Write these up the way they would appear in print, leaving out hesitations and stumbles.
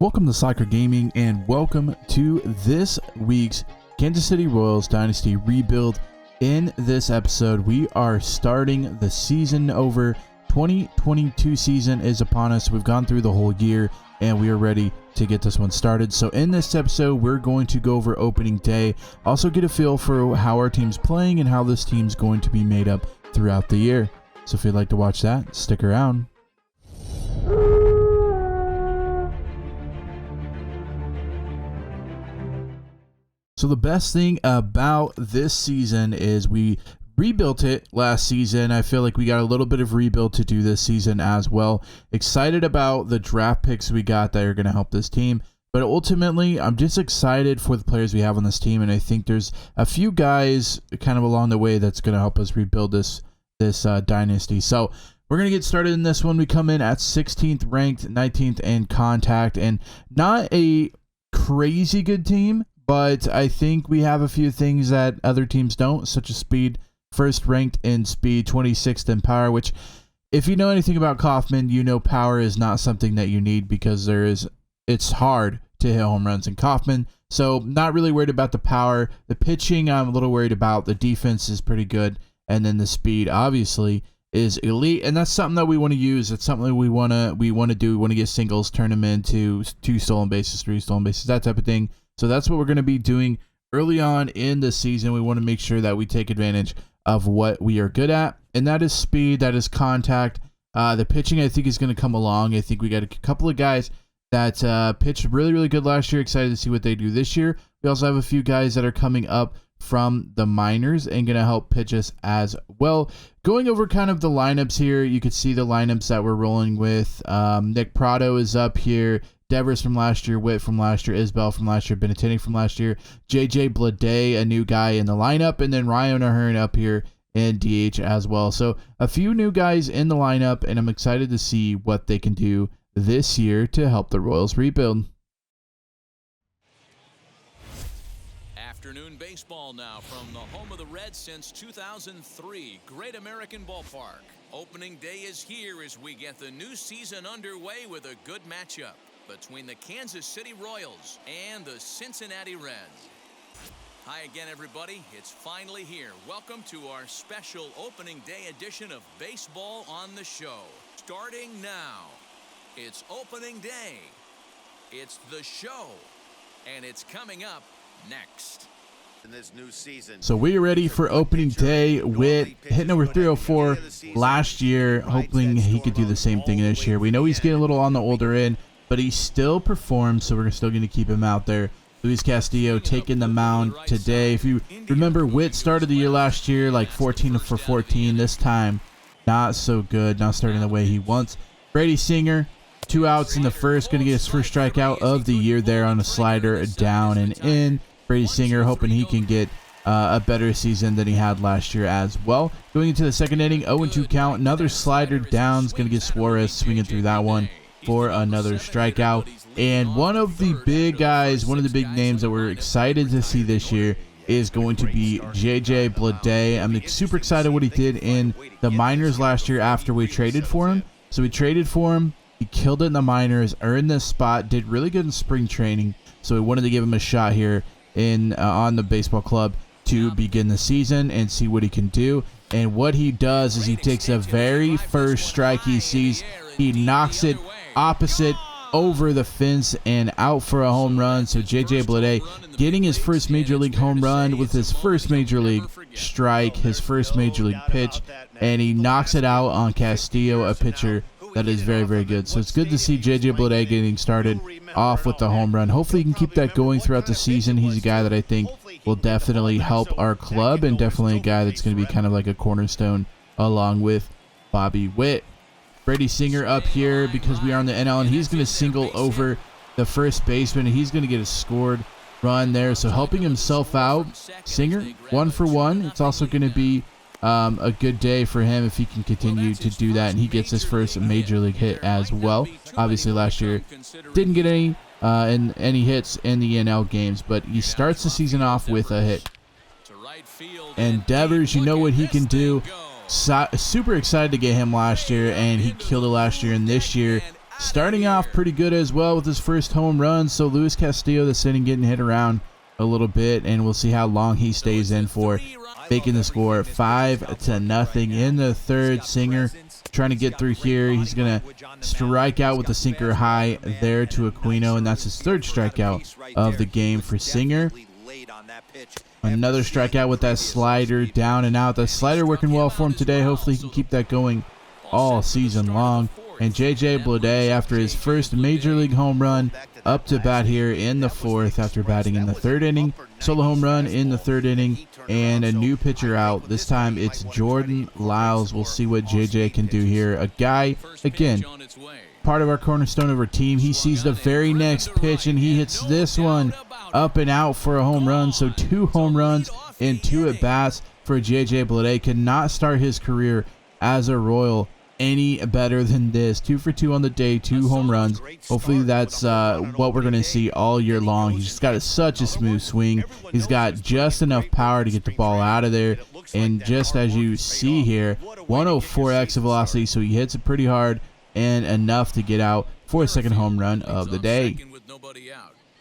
Welcome to Soccer Gaming and welcome to this week's Kansas City Royals Dynasty rebuild. In this episode, we are starting the season over. 2022 season is upon us. We've gone through the whole year and we are ready to get this one started. So in this episode, we're going to go over opening day, also get a feel for how our team's playing and how this team's going to be made up throughout the year. So if you'd like to watch that, stick around. So the best thing about this season is we rebuilt it last season. I feel like we got a little bit of rebuild to do this season as well. Excited about the draft picks we got that are going to help this team. But ultimately, I'm just excited for the players we have on this team. And I think there's a few guys kind of along the way that's going to help us rebuild this dynasty. So we're going to get started in this one. We come in at 16th ranked, 19th in contact, and not a crazy good team. But I think we have a few things that other teams don't, such as speed. First ranked in speed, 26th in power, which if you know anything about Kaufman, you know power is not something that you need because it's hard to hit home runs in Kaufman. So not really worried about the power. The pitching, I'm a little worried about. The defense is pretty good. And then the speed, obviously, is elite. And that's something that we want to use. It's something we want to do. We want to get singles, turn them into 2 stolen bases, 3 stolen bases, that type of thing. So that's what we're going to be doing early on in the season. We want to make sure that we take advantage of what we are good at, and that is speed, that is contact. The pitching, I think, is going to come along. I think we got a couple of guys that pitched really, really good last year. Excited to see what they do this year. We also have a few guys that are coming up from the minors and going to help pitch us as well. Going over kind of the lineups here, you could see the lineups that we're rolling with. Nick Prado is up here. Devers from last year, Witt from last year, Isbell from last year, Benintendi from last year, JJ Bleday, a new guy in the lineup, and then Ryan O'Hearn up here in DH as well. So a few new guys in the lineup, and I'm excited to see what they can do this year to help the Royals rebuild. Afternoon baseball now from the home of the Reds since 2003, Great American Ballpark. Opening day is here as we get the new season underway with a good matchup between the Kansas City Royals and the Cincinnati Reds. Hi again, everybody. It's finally here. Welcome to our special opening day edition of Baseball on the Show. Starting now, it's opening day. It's the show, and it's coming up next. In this new season. So we are ready for opening day with hitting over 304 last year, hoping he could do the same thing this year. We know he's getting a little on the older end, but he still performs, so we're still going to keep him out there. Louise Castillo taking the mound today. If you remember, Witt started the year last year like 14 for 14. This time, not so good, not starting the way he wants. Brady Singer, 2 outs in the first, going to get his first strikeout of the year there on a slider down and in. Brady Singer hoping he can get a better season than he had last year as well. Going into the second inning, 0-2 count. Another slider down. Is going to get Suarez swinging through that one for another strikeout. And one of the big guys, one of the big names that we're excited to see this year is going to be JJ Bleday. I'm super excited what he did in the minors last year after we traded for him. So we traded for him. He killed it in the minors, earned this spot, did really good in spring training. So we wanted to give him a shot here on the baseball club to begin the season and see what he can do. And what he does is he takes the very first strike he sees, he knocks it opposite over the fence and out for a home run. So JJ Bleday getting his first major league home run with his first major league strike, his first major league pitch, and he knocks it out on Castillo, a pitcher that is very, very good. So it's good to see JJ Bleday getting started off with the home run. Hopefully he can keep that going throughout the season. He's a guy that I think will definitely help our club and definitely a guy that's going to be kind of like a cornerstone along with Bobby Witt. Brady Singer up here because we are on the NL, and he's going to single over the first baseman, and he's going to get a scored run there. So helping himself out. Singer, 1 for 1. It's also going to be a good day for him if he can continue to do that, and he gets his first major league hit as well. Obviously last year didn't get any hits in the NL games, but he starts the season off with a hit. And Devers, you know what he can do. Super excited to get him last year, and he killed it last year, and this year starting off pretty good as well with his first home run. So Louise Castillo this inning getting hit around a little bit, and we'll see how long he stays in for, making the score 5-0 in the third. Singer trying to get through here. He's going to strike out with the sinker high there to Aquino, and that's his third strikeout of the game for Singer. Another strikeout with that slider down and out. The slider working well for him today. Hopefully he can keep that going all season long. And JJ Bleday, after his first major league home run, up to bat here in the fourth after batting in the third inning. Solo home run in the third inning, and a new pitcher out. This time it's Jordan Lyles. We'll see what JJ can do here. A guy, again, part of our cornerstone of our team. He sees the very next pitch, and he hits this one up and out for a home run. So 2 home runs and 2 at-bats for JJ Bleday. Cannot start his career as a Royal any better than this. 2 for 2 on the day, 2 home runs. Hopefully that's what we're going to see all year long. He's just got such a smooth swing. He's got just enough power to get the ball out of there, and just as you see here, 104 exit velocity, so he hits it pretty hard and enough to get out for a second home run of the day.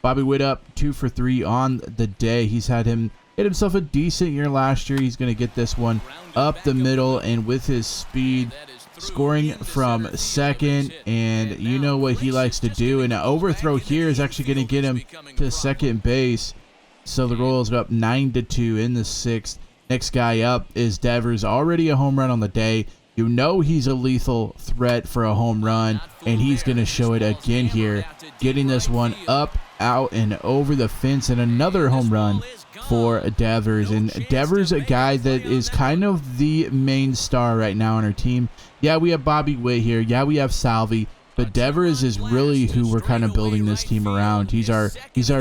Bobby Witt up 2 for 3 on the day. He's had him hit himself a decent year last year. He's going to get this one up the middle, and with his speed, scoring from second, and you know what he likes to do. And an overthrow here is actually going to get him to second base. So the Royals are up 9-2 in the sixth. Next guy up is Devers, already a home run on the day. You know he's a lethal threat for a home run, and he's going to show it again here, getting this one up, out, and over the fence, and another home run for Devers. And Devers, a guy that is kind of the main star right now on our team. Yeah, we have Bobby Witt here. Yeah, we have Salvi. But Devers is really who we're kind of building this team around. He's our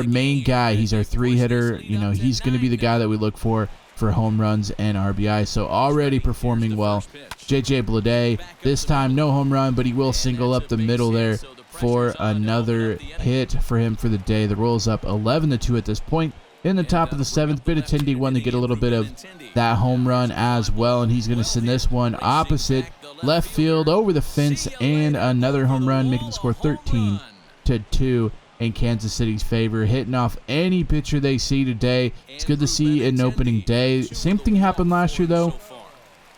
main guy. He's our 3-hitter. You know, he's going to be the guy that we look for home runs and RBI. So already performing well. JJ Bleday, this time no home run, but he will single up the middle there for another hit for him for the day. The Royals up 11-2 at this point. In the top of the seventh, Benintendi one to get a little bit of that home run as well, and he's going to send this one opposite left field over the fence, and another home run, making the score 13-2 in Kansas City's favor. Hitting off any pitcher they see today. It's good to see an opening day. Same thing happened last year, though.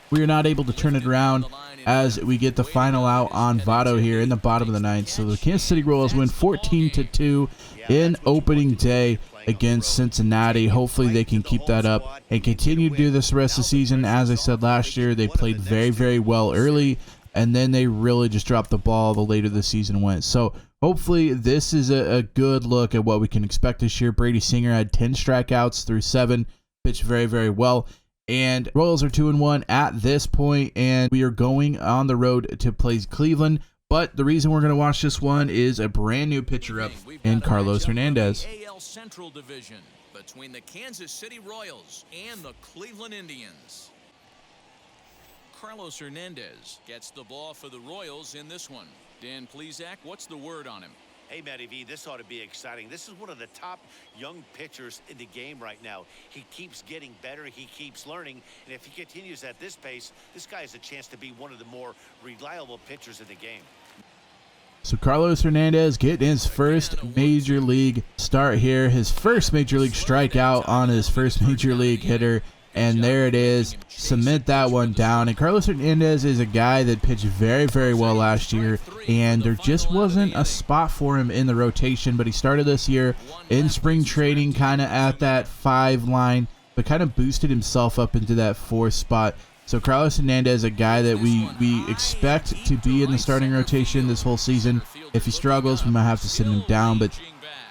We are not able to turn it around as we get the final out on Votto here in the bottom of the ninth. So the Kansas City Royals win 14-2 in opening day against Cincinnati. Hopefully they can keep that up and continue to do this the rest of the season. As I said last year, they played very, very well early, and then they really just dropped the ball the later the season went. So hopefully this is a good look at what we can expect this year. Brady Singer had 10 strikeouts through 7, pitched very, very well. And Royals are 2-1 at this point, and we are going on the road to play Cleveland. But the reason we're going to watch this one is a brand new pitcher up in Carlos Hernandez. AL Central Division between the Kansas City Royals and the Cleveland Indians. Carlos Hernandez gets the ball for the Royals in this one. Dan Plesac, what's the word on him? Hey, Matty V, this ought to be exciting. This is one of the top young pitchers in the game right now. He keeps getting better. He keeps learning. And if he continues at this pace, this guy has a chance to be one of the more reliable pitchers in the game. So Carlos Hernandez getting his first major league start here. His first major league strikeout on his first major league hitter. And there it is. Cement that one down. And Carlos Hernandez is a guy that pitched very, very well last year, and there just wasn't a spot for him in the rotation. But he started this year in spring training kind of at that 5 line, but kind of boosted himself up into that 4 spot. So Carlos Hernandez, a guy that we expect to be in the starting rotation this whole season. If he struggles, we might have to send him down. But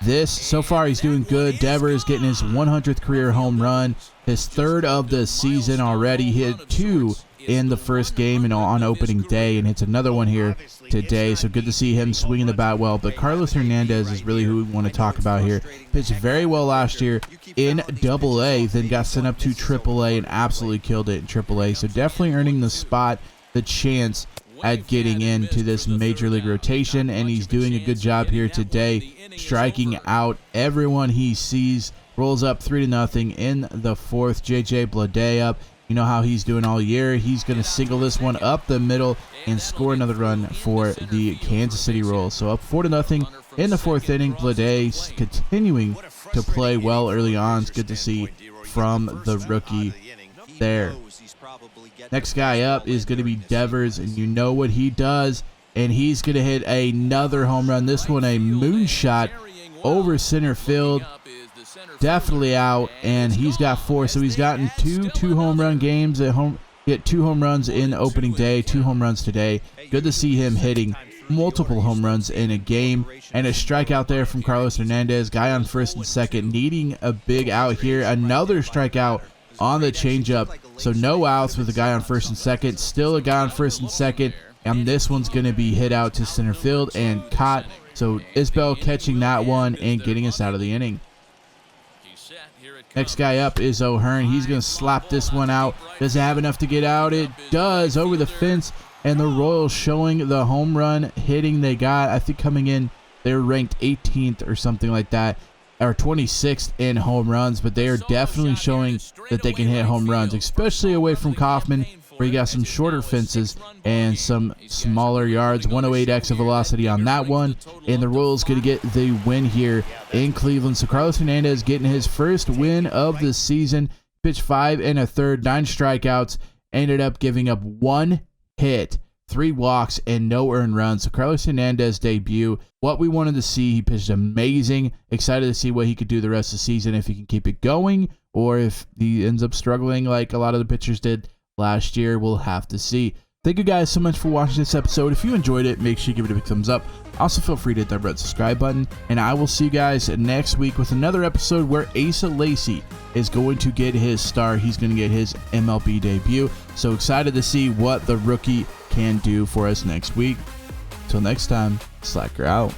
this, so far, he's doing good. Devers getting his 100th career home run, his 3rd of the season already. He hit 2 in the first game and on opening day, and hits another one here today. So good to see him swinging the bat well. But Carlos Hernandez is really who we want to talk about here. Pitched very well last year in Double-A, then got sent up to Triple-A and absolutely killed it in Triple-A. So definitely earning the spot, the chance at getting into this major league rotation, and he's doing a good job here today, striking out everyone he sees. Rolls up 3-0 in the 4th. JJ Bleday up You know how he's doing all year. He's going to single this one up the middle and score another run for the Kansas City Royals. So up 4-0 in the 4th inning. Blade continuing to play well early on. It's good to see from the rookie there. Next guy up is going to be Devers, and you know what he does. And he's going to hit another home run. This one a moonshot over center field. Definitely out, and he's got 4. So he's gotten two home run games at home. Hit 2 home runs in opening day, 2 home runs today. Good to see him hitting multiple home runs in a game. And a strikeout there from Carlos Hernandez. Guy on first and second, needing a big out here. Another strikeout on the changeup. So no outs with a guy on first and second. Still a guy on first and second. And this one's going to be hit out to center field and caught. So Isbell catching that one and getting us out of the inning. Next guy up is O'Hearn. He's going to slap this one out. Does it have enough to get out? It does, over the fence. And the Royals showing the home run hitting they got. I think coming in, they're ranked 18th or something like that, or 26th in home runs. But they are definitely showing that they can hit home runs, especially away from Kauffman, where you got some shorter fences and some smaller yards. 108 exit velocity on that one, and the Royals going to get the win here in Cleveland. So Carlos Hernandez getting his first win of the season. Pitched 5 1/3, 9 strikeouts, ended up giving up 1 hit, 3 walks, and no earned runs. So Carlos Hernandez debut, what we wanted to see. He pitched amazing. Excited to see what he could do the rest of the season, if he can keep it going or if he ends up struggling like a lot of the pitchers did last year. We'll have to see. Thank you guys so much for watching this episode. If you enjoyed it, make sure you give it a big thumbs up. Also, feel free to hit that red subscribe button. And I will see you guys next week with another episode where Asa Lacy is going to get his start. He's going to get his MLB debut. So excited to see what the rookie can do for us next week. Till next time, Slacker out.